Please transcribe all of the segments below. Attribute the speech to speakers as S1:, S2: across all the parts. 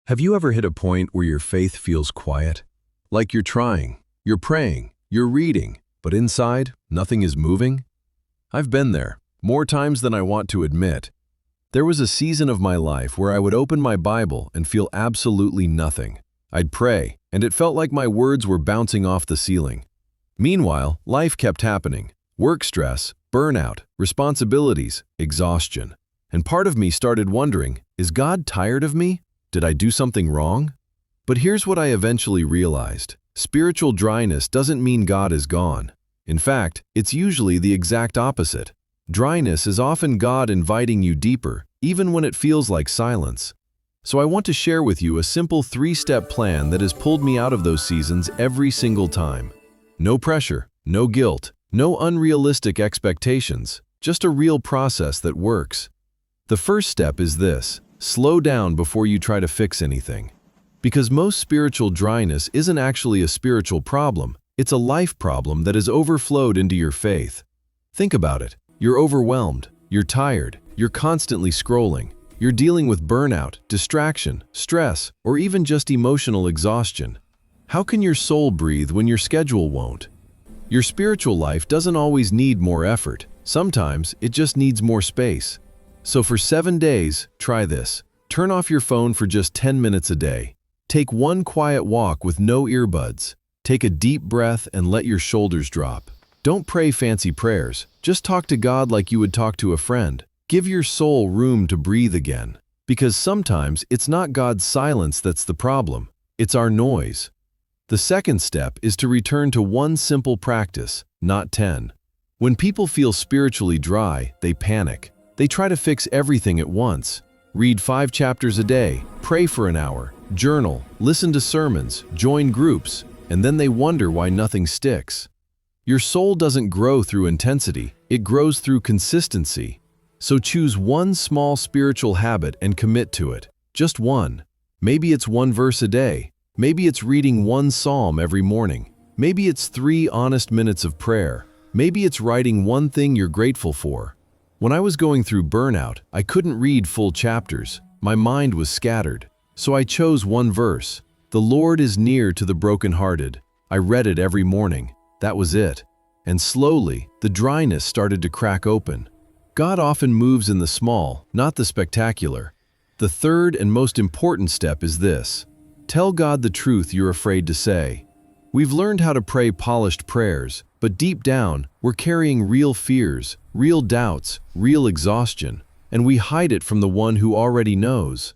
S1: Have you ever hit a point where your faith feels quiet? Like you're trying, you're praying, you're reading, but inside, nothing is moving? I've been there, more times than I want to admit. There was a season of my life where I would open my Bible and feel absolutely nothing. I'd pray, and it felt like my words were bouncing off the ceiling. Meanwhile, life kept happening. Work stress, burnout, responsibilities, exhaustion. And part of me started wondering, is God tired of me? Did I do something wrong? But here's what I eventually realized. Spiritual dryness doesn't mean God is gone. In fact, it's usually the exact opposite. Dryness is often God inviting you deeper, even when it feels like silence. So I want to share with you a simple 3-step plan that has pulled me out of those seasons every single time. No pressure, no guilt, no unrealistic expectations, just a real process that works. The first step is this: slow down before you try to fix anything. Because most spiritual dryness isn't actually a spiritual problem, it's a life problem that has overflowed into your faith. Think about it. You're overwhelmed, you're tired, you're constantly scrolling, you're dealing with burnout, distraction, stress, or even just emotional exhaustion. How can your soul breathe when your schedule won't? Your spiritual life doesn't always need more effort. Sometimes it just needs more space. So for 7 days, try this. Turn off your phone for just 10 minutes a day. Take one quiet walk with no earbuds. Take a deep breath and let your shoulders drop. Don't pray fancy prayers. Just talk to God like you would talk to a friend. Give your soul room to breathe again. Because sometimes it's not God's silence that's the problem. It's our noise. The second step is to return to one simple practice, not 10. When people feel spiritually dry, they panic. They try to fix everything at once. Read 5 chapters a day, pray for an hour, journal, listen to sermons, join groups, and then they wonder why nothing sticks. Your soul doesn't grow through intensity, it grows through consistency. So choose one small spiritual habit and commit to it. Just one. Maybe it's 1 verse a day. Maybe it's reading 1 psalm every morning. Maybe it's 3 honest minutes of prayer. Maybe it's writing 1 thing you're grateful for. When I was going through burnout, I couldn't read full chapters. My mind was scattered. So I chose 1 verse. "The Lord is near to the brokenhearted." I read it every morning. That was it. And slowly, the dryness started to crack open. God often moves in the small, not the spectacular. The third and most important step is this: tell God the truth you're afraid to say. We've learned how to pray polished prayers, but deep down, we're carrying real fears, real doubts, real exhaustion, and we hide it from the one who already knows.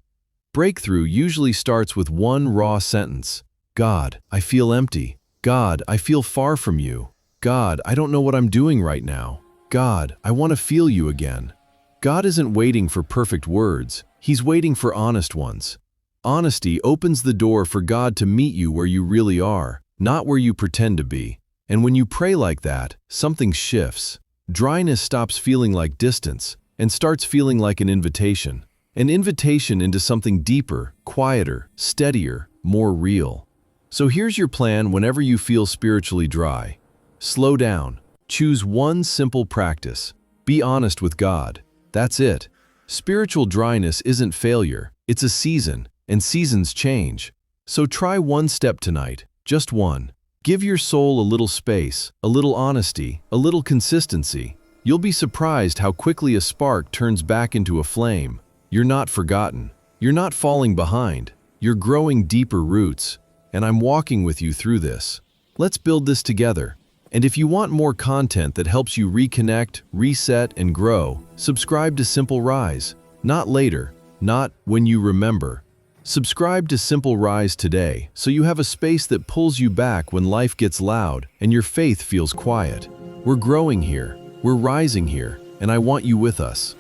S1: Breakthrough usually starts with 1 raw sentence. God, I feel empty. God, I feel far from you. God, I don't know what I'm doing right now. God, I want to feel you again. God isn't waiting for perfect words. He's waiting for honest ones. Honesty opens the door for God to meet you where you really are, not where you pretend to be. And when you pray like that, something shifts. Dryness stops feeling like distance and starts feeling like an invitation. An invitation into something deeper, quieter, steadier, more real. So here's your plan whenever you feel spiritually dry. Slow down. Choose 1 simple practice. Be honest with God. That's it. Spiritual dryness isn't failure. It's a season, and seasons change. So try 1 step tonight, just 1. Give your soul a little space, a little honesty, a little consistency. You'll be surprised how quickly a spark turns back into a flame. You're not forgotten. You're not falling behind. You're growing deeper roots. And I'm walking with you through this. Let's build this together. And if you want more content that helps you reconnect, reset, and grow, subscribe to Simple Rise. Not later, not when you remember. Subscribe to Simple Rise today so you have a space that pulls you back when life gets loud and your faith feels quiet. We're growing here, we're rising here, and I want you with us.